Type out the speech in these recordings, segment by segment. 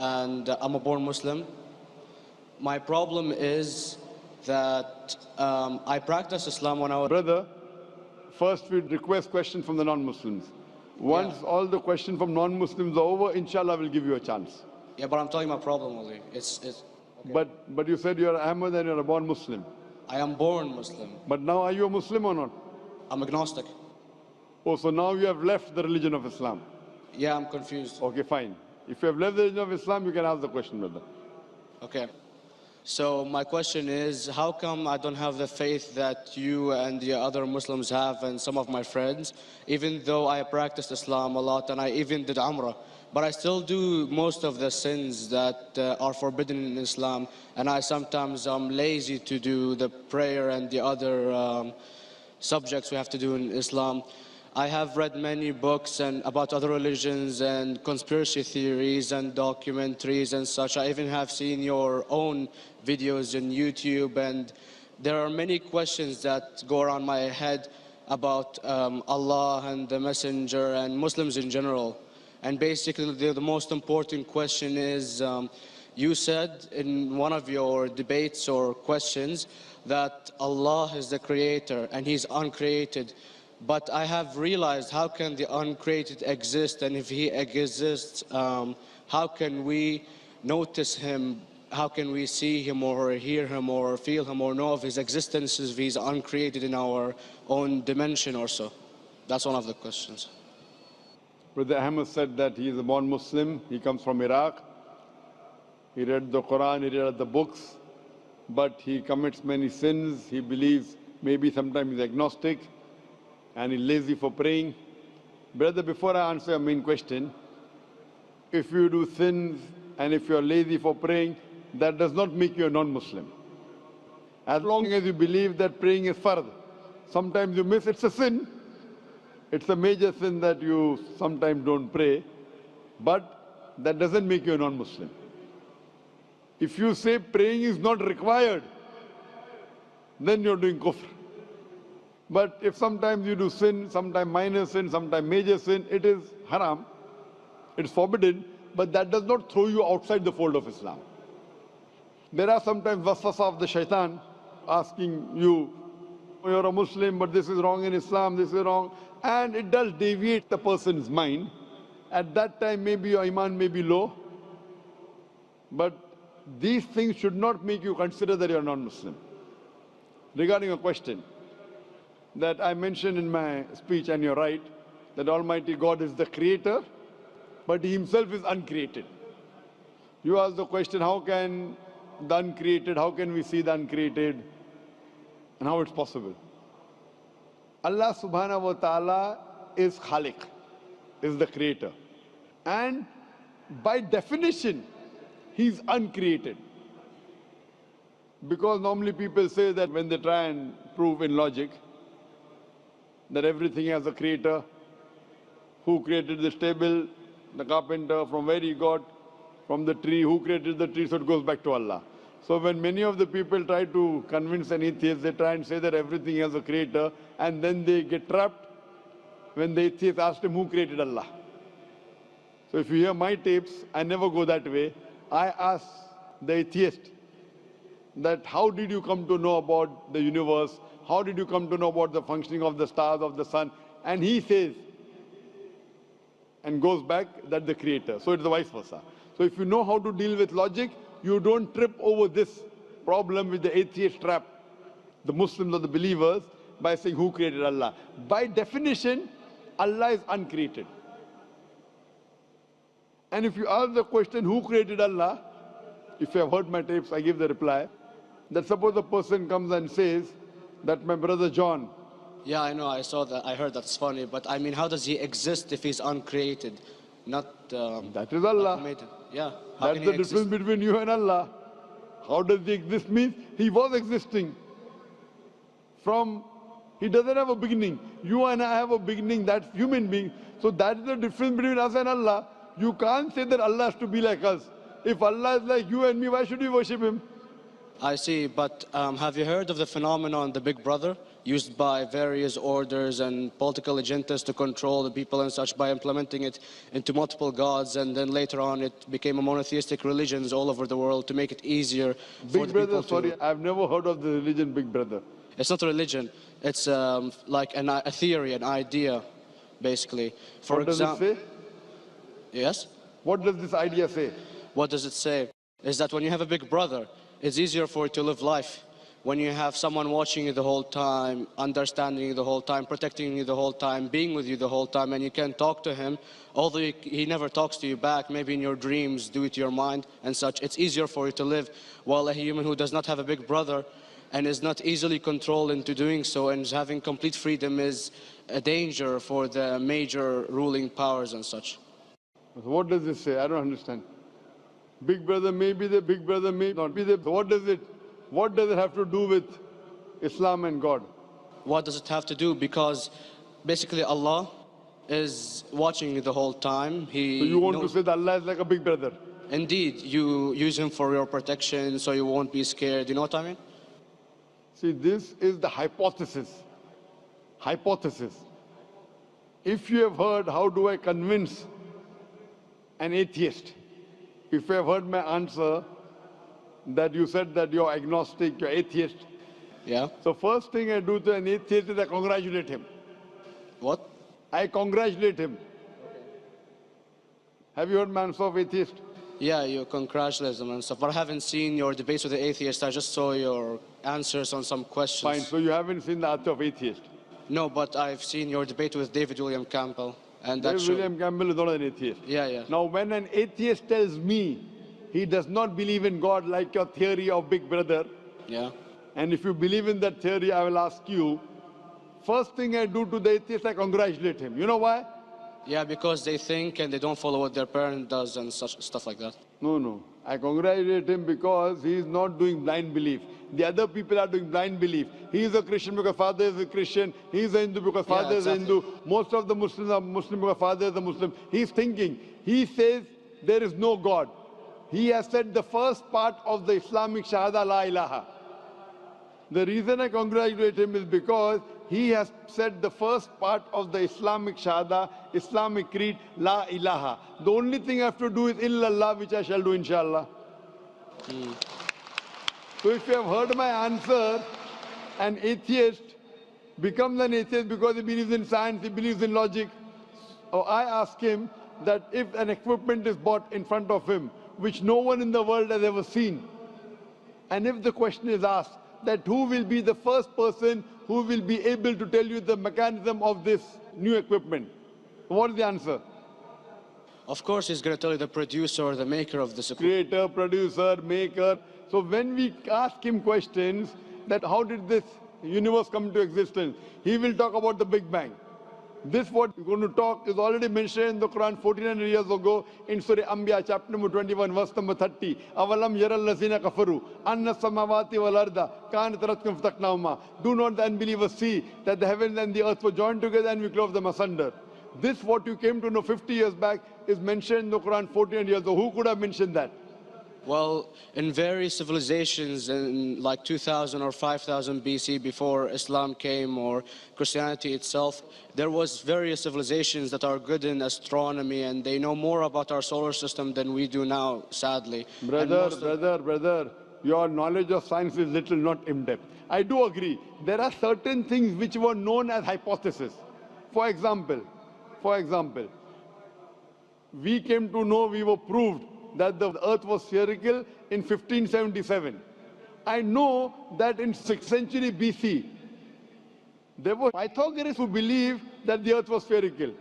and I'm a born Muslim. My problem is that I practiced Islam when I was... Brother, first we request questions from the non-Muslims. Once all the questions from non-Muslims are over, inshallah, we'll give you a chance. Yeah, but I'm telling you my problem only. Okay. But you said you're Ahmad and you're a born Muslim. I am born Muslim. But now are you a Muslim or not? I'm agnostic. Oh, so now you have left the religion of Islam. Yeah, I'm confused. Okay, fine. If you have left the religion of Islam, you can ask the question, brother. Okay. So my question is, how come I don't have the faith that you and the other Muslims have and some of my friends, even though I practiced Islam a lot and I even did Umrah, but I still do most of the sins that are forbidden in Islam, and I sometimes am lazy to do the prayer and the other subjects we have to do in Islam. I have read many books about other religions and conspiracy theories and documentaries and such. I even have seen your own videos on YouTube, and there are many questions that go around my head about Allah and the Messenger and Muslims in general. And basically the most important question is, you said in one of your debates or questions that Allah is the creator and He's uncreated. But I have realized, how can the uncreated exist? And if He exists, how can we notice Him? How can we see Him or hear Him or feel Him or know of His existence if He's uncreated in our own dimension or so? That's one of the questions. Brother Ahmed said that he is a born Muslim. He comes from Iraq. He read the Quran, he read the books, but he commits many sins. He believes maybe sometimes he's agnostic and he's lazy for praying. Brother, before I answer your main question, if you do sins and if you're lazy for praying, that does not make you a non-Muslim. As long as you believe that praying is fard, sometimes you miss, it's a sin. It's a major sin that you sometimes don't pray, but that doesn't make you a non-Muslim. If you say praying is not required, then you're doing kufr. But if sometimes you do sin, sometimes minor sin, sometimes major sin, it is haram, it's forbidden, but that does not throw you outside the fold of Islam. There are sometimes waswasa of the shaitan asking you, you're a Muslim, but this is wrong in Islam, this is wrong. And it does deviate the person's mind. At that time, maybe your iman may be low. But these things should not make you consider that you're non-Muslim. Regarding a question that I mentioned in my speech, and you're right, that Almighty God is the creator, but He Himself is uncreated. You ask the question, how can the uncreated, how can we see the uncreated, and how it's possible? Allah subhanahu wa ta'ala is Khaliq, is the creator. And by definition, He's uncreated. Because normally people say that when they try and prove in logic that everything has a creator, who created this table, the carpenter, from where he got, from the tree, who created the tree, so it goes back to Allah. So when many of the people try to convince an atheist, they try and say that everything has a creator, and then they get trapped when the atheist asked him who created Allah. So if you hear my tapes, I never go that way. I ask the atheist that how did you come to know about the universe? How did you come to know about the functioning of the stars, of the sun? And he says, and goes back, that the creator. So it's the vice versa. So if you know how to deal with logic, you don't trip over this problem with the atheist trap, the Muslims or the believers, by saying who created Allah. By definition, Allah is uncreated. And if you ask the question, who created Allah? If you have heard my tapes, I give the reply, that suppose a person comes and says that my brother John. Yeah, I know, I saw that, I heard that's funny, but I mean, how does he exist if he's uncreated? Not that is Allah. Yeah. That's the difference between you and Allah. How does he exist? Means he was existing. He doesn't have a beginning. You and I have a beginning, that's human being. So that is the difference between us and Allah. You can't say that Allah has to be like us. If Allah is like you and me, why should we worship Him? I see, but have you heard of the phenomenon, the Big Brother? used by various orders and political agendas to control the people and such by implementing it into multiple gods. And then later on, it became a monotheistic religions all over the world to make it easier for Big the Brother, people to... sorry, I've never heard of the religion Big Brother. It's not a religion. It's like a theory, an idea, basically. For What does it example, say? yes? What does this idea say? What does it say? Is that when you have a big brother, it's easier for you to live life. When you have someone watching you the whole time, understanding you the whole time, protecting you the whole time, being with you the whole time, and you can talk to him, although he never talks to you back, maybe in your dreams, do it to your mind and such, it's easier for you to live. While a human who does not have a big brother and is not easily controlled into doing so and is having complete freedom is a danger for the major ruling powers and such. What does this say? I don't understand. Big Brother may be there, Big Brother may not be there. What does it have to do with Islam and God? What does it have to do? Because basically Allah is watching you the whole time. So you want to say that Allah is like a big brother? Indeed, you use him for your protection so you won't be scared. You know what I mean? See, this is the hypothesis. Hypothesis. If you have heard, how do I convince an atheist? If you have heard my answer, that you said that you're agnostic, you're atheist. Yeah. So first thing I do to an atheist is I congratulate him. What? I congratulate him. Have you heard my answer of atheist? Yeah, you congratulate them and stuff. But I haven't seen your debates with the atheist. I just saw your answers on some questions. Fine, so you haven't seen the answer of atheist. No, but I've seen your debate with David William Campbell. And David that's William Campbell is not an atheist. Yeah, yeah. Now, when an atheist tells me he does not believe in God like your theory of Big Brother, Yeah. and if you believe in that theory, I will ask you, first thing I do to the atheist, I congratulate him. You know why? Yeah, because they think and they don't follow what their parent does and such stuff like that. No. I congratulate him because he is not doing blind belief. The other people are doing blind belief. He is a Christian because father is a Christian. He is a Hindu because father is a Hindu. Most of the Muslims are Muslim because father is a Muslim. He is thinking. He says there is no God. He has said the first part of the Islamic Shahada, La ilaha. The reason I congratulate him is because he has said the first part of the Islamic Shahada, Islamic Creed, La ilaha. The only thing I have to do is illallah, which I shall do inshallah. So if you have heard my answer, an atheist becomes an atheist because he believes in science, he believes in logic. So I ask him that if an equipment is bought in front of him, which no one in the world has ever seen, and if the question is asked that who will be the first person who will be able to tell you the mechanism of this new equipment, what is the answer? Of course, he's going to tell you the producer or the maker of this equipment. Creator, producer, maker. So when we ask him questions that how did this universe come into existence, he will talk about the Big Bang. This what we're going to talk is already mentioned in the Quran 1400 years ago in Surah Anbiya chapter number 21 verse number 30. Avalam yaral lazina kafaru anna samawati wal arda kanat ratkum fataknahuma. Do not the unbelievers see that the heavens and the earth were joined together and we clove them asunder. This what you came to know 50 years back is mentioned in the Quran 1400 years ago. Who could have mentioned that? Well, in various civilizations in like 2000 or 5000 BC before Islam came or Christianity itself, there was various civilizations that are good in astronomy and they know more about our solar system than we do now, sadly. Brother, your knowledge of science is little, not in-depth. I do agree. There are certain things which were known as hypotheses. For example, we came to know, we were proved that the earth was spherical in 1577. I know that in 6th century BC, there were Pythagoreans who believed that the earth was spherical.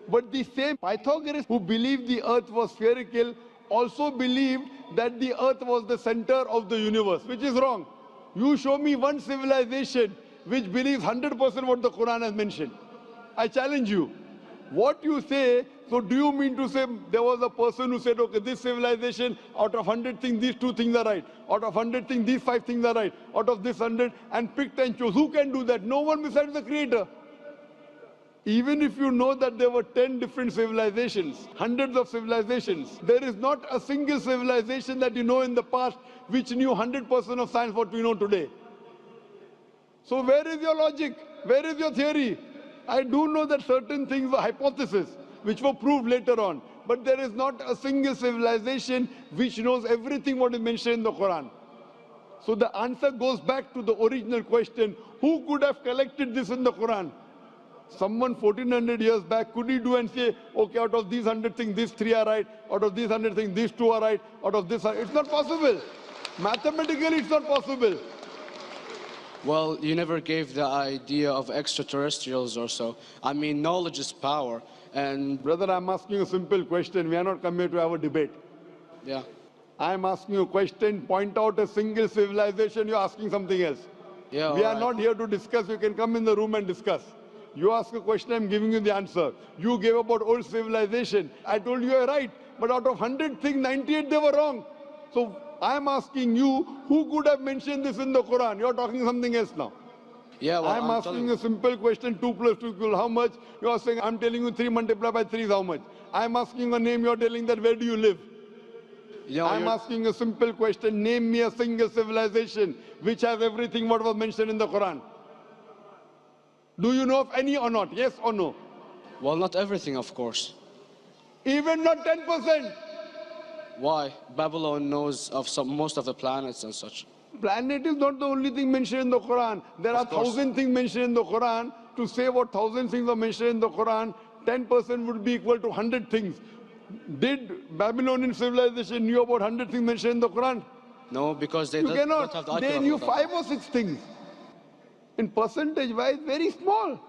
But the same Pythagoreans who believed the earth was spherical also believed that the earth was the center of the universe, which is wrong. You show me one civilization which believes 100% what the Quran has mentioned. I challenge you. What you say, so do you mean to say there was a person who said, okay, this civilization, out of 100 things, these 2 things are right. Out of 100 things, these 5 things are right. Out of this 100, and picked and chose. Who can do that? No one besides the Creator. Even if you know that there were 10 different civilizations, hundreds of civilizations, there is not a single civilization that you know in the past which knew 100% of science what we know today. So where is your logic? Where is your theory? I do know that certain things were hypotheses, which were proved later on. But there is not a single civilization which knows everything what is mentioned in the Quran. So the answer goes back to the original question, who could have collected this in the Quran? Someone 1400 years back, could he do and say, okay, out of these 100 things, these 3 are right, out of these 100 things, these 2 are right, out of this, it's not possible. Mathematically, it's not possible. Well, you never gave the idea of extraterrestrials or so. I mean, knowledge is power. And Brother, I'm asking you a simple question. We are not coming here to have a debate. yeah. I'm asking you a question. Point out a single civilization. You're asking something else. Yeah, We all are right. not here to discuss. You can come in the room and discuss. You ask a question, I'm giving you the answer. You gave about old civilization. I told you you're right. But out of 100 things, 98 they were wrong. So I'm asking you, who could have mentioned this in the Quran? You're talking something else now. Yeah, well, I'm asking a simple question, 2 plus 2 equal how much? You're saying, I'm telling you 3 multiplied by 3 is how much? I'm asking a name, you're telling that where do you live? I'm asking a simple question, name me a single civilization which has everything what was mentioned in the Quran. Do you know of any or not? Yes or no? Well, not everything, of course. Even not 10%. Why? Babylon knows of most of the planets and such. Planet is not the only thing mentioned in the Quran. There are 1,000 things mentioned in the Quran. To say what 1,000 things are mentioned in the Quran, 10% would be equal to 100 things. Did Babylonian civilization knew about 100 things mentioned in the Quran? No, because they You don't cannot. have the They IQ knew level of 5 or 6 things. In percentage wise, very small.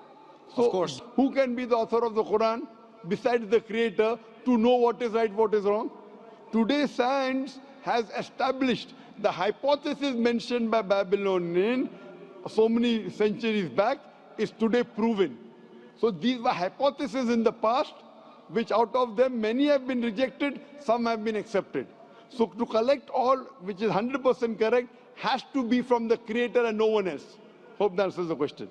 So Of course. who can be the author of the Quran besides the creator to know what is right, what is wrong? Today science has established the hypothesis mentioned by Babylonian so many centuries back is today proven. So these were hypotheses in the past, which out of them many have been rejected, some have been accepted. So to collect all which is 100% correct has to be from the creator and no one else. Hope that answers the question.